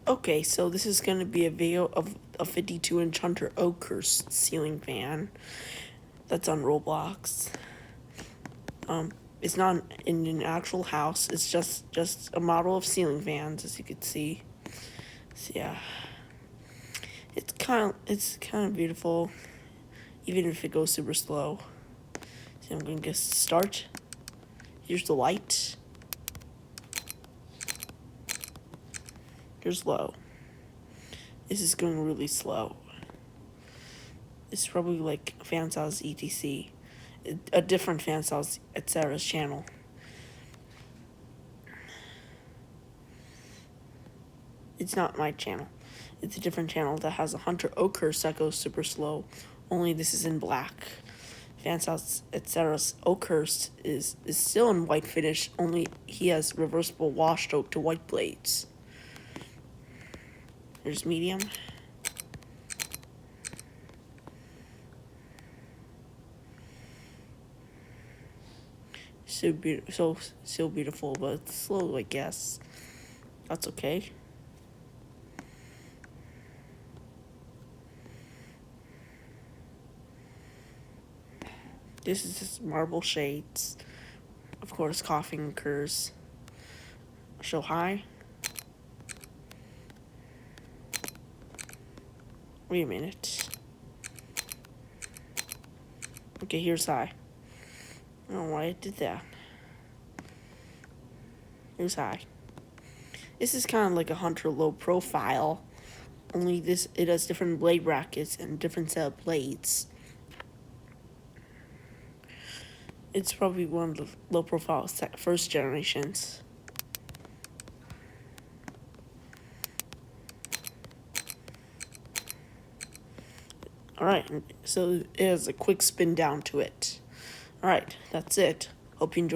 Okay, so this is going to be a video of a 52-inch Hunter Oakhurst ceiling fan that's on Roblox. It's not in an actual house. It's just a model of ceiling fans, as you can see. So yeah, it's kind of beautiful, even if it goes super slow. So I'm going to start. Here's the light. Here's low. This is going really slow. It's probably like fan size etc. A different fan size at Sarah's channel. It's not my channel. It's a different channel that has a Hunter Oakhurst that goes super slow. Only this is in black. Fan size at Sarah's Oakhurst is still in white finish. Only he has reversible wash stroke to white blades. There's medium. So beautiful, but it's slow, I guess. That's okay. This is just marble shades. Of course, coughing occurs. Show high. Wait a minute. Okay, here's high. I don't know why I did that. Here's high. This is kind of like a Hunter low profile. Only it has different blade brackets and different set of blades. It's probably one of the low profile first generations. Alright, so it has a quick spin down to it. Alright, that's it. Hope you enjoyed.